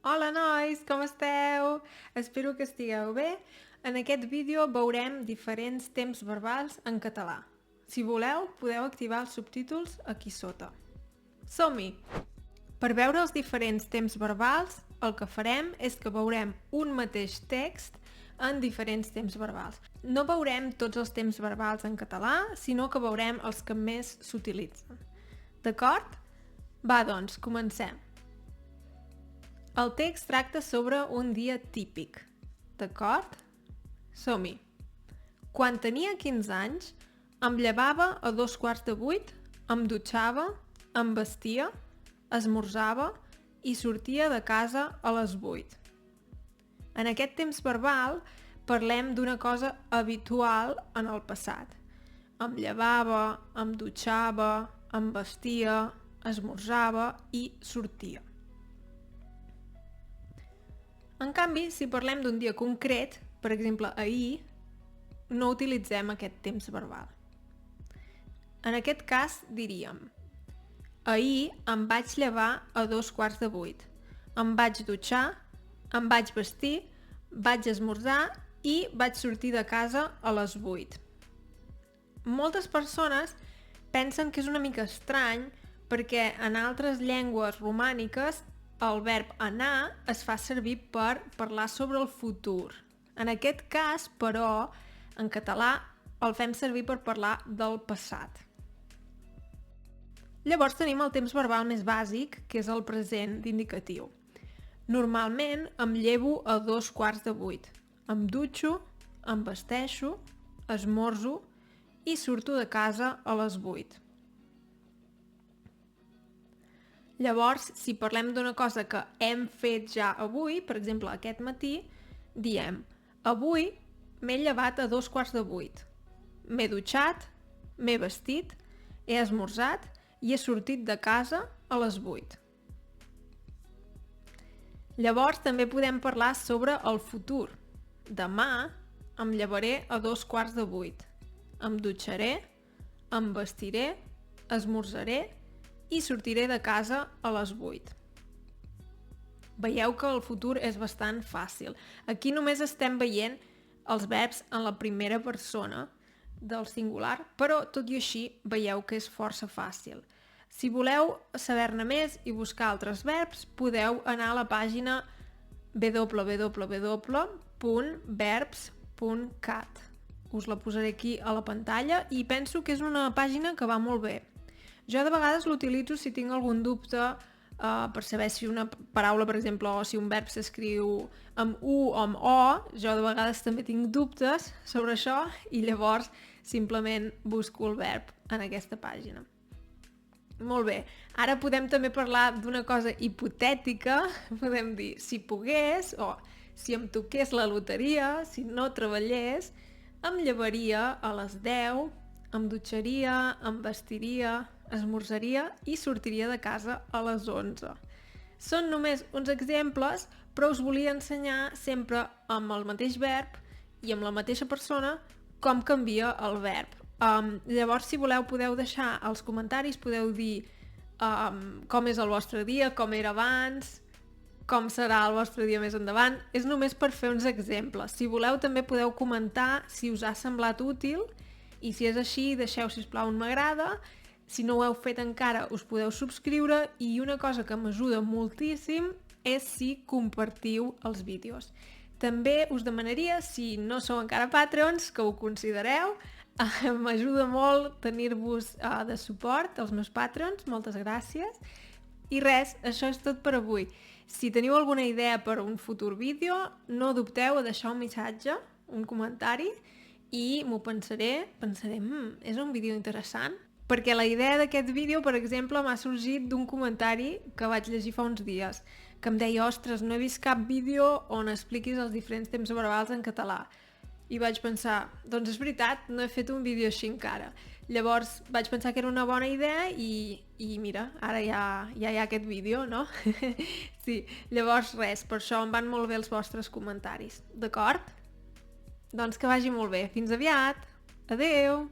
Hola nois, com esteu? Espero que estigueu bé. En aquest vídeo veurem diferents temps verbals en català. Si voleu, podeu activar els subtítols aquí sota. Som-hi! Per veure els diferents temps verbals, el que farem és que veurem un mateix text en diferents temps verbals. No veurem tots els temps verbals en català, sinó que veurem els que més s'utilitzen. D'acord? Va, doncs, comencem. El text tracta sobre un dia típic, d'acord? Som-hi! Quan tenia 15 anys, em llevava a 7:15, em dutxava, em vestia, esmorzava i sortia de casa a les 8. En aquest temps verbal parlem d'una cosa habitual en el passat. Em llevava, em dutxava, em vestia, esmorzava i sortia. En canvi, si parlem d'un dia concret, per exemple ahir, no utilitzem aquest temps verbal. En aquest cas diríem: ahir em vaig llevar a 7:15, em vaig dutxar, em vaig vestir, vaig esmorzar i vaig sortir de casa a les 8. Moltes persones pensen que és una mica estrany perquè en altres llengües romàniques el verb anar es fa servir per parlar sobre el futur. En aquest cas, però, en català el fem servir per parlar del passat. Llavors tenim el temps verbal més bàsic, que és el present d'indicatiu. Normalment em llevo a 7:15. Em dutxo, em vesteixo, esmorzo i surto de casa a les 8. Llavors, si parlem d'una cosa que hem fet ja avui, per exemple aquest matí, diem: avui m'he llevat a 7:15. M'he dutxat, m'he vestit, he esmorzat i he sortit de casa a les 8. Llavors també podem parlar sobre el futur. Demà em llevaré a 7:15. Em dutxaré, em vestiré, esmorzaré i sortiré de casa a les 8. Veieu que el futur és bastant fàcil. Aquí només estem veient els verbs en la primera persona del singular, però tot i així veieu que és força fàcil. Si voleu saber-ne més i buscar altres verbs, podeu anar a la pàgina www.verbs.cat. Us la posaré aquí a la pantalla i penso que és una pàgina que va molt bé. Jo de vegades l'utilitzo si tinc algun dubte per saber si una paraula, per exemple, o si un verb s'escriu amb U o amb O. Jo de vegades també tinc dubtes sobre això i llavors simplement busco el verb en aquesta pàgina. Molt bé, ara podem també parlar d'una cosa hipotètica. Podem dir: si pogués, o si em toqués la loteria, si no treballés, em llevaria a les 10, em dutxaria, em vestiria, esmorzaria i sortiria de casa a les 11. Són només uns exemples, però us volia ensenyar sempre amb el mateix verb i amb la mateixa persona com canvia el verb. Llavors, si voleu, podeu deixar als comentaris, podeu dir com és el vostre dia, com era abans, com serà el vostre dia més endavant. És només per fer uns exemples. Si voleu, també podeu comentar si us ha semblat útil i si és així, deixeu, sisplau, un m'agrada. Si no ho heu fet encara, us podeu subscriure i una cosa que m'ajuda moltíssim és si compartiu els vídeos. També us demanaria, si no sou encara Patreons, que ho considereu. M'ajuda molt tenir-vos de suport, els meus Patreons. Moltes gràcies. I res, això és tot per avui. Si teniu alguna idea per un futur vídeo, no dubteu a deixar un missatge, un comentari, i m'ho pensaré, és un vídeo interessant? Perquè la idea d'aquest vídeo, per exemple, m'ha sorgit d'un comentari que vaig llegir fa uns dies, que em deia: ostres, no he vist cap vídeo on expliquis els diferents temps verbals en català. I vaig pensar, doncs és veritat, no he fet un vídeo així encara. Llavors vaig pensar que era una bona idea i mira, ara ja hi ha aquest vídeo, no? Sí, llavors res, per això em van molt bé els vostres comentaris, d'acord? Doncs que vagi molt bé. Fins aviat! Adeu!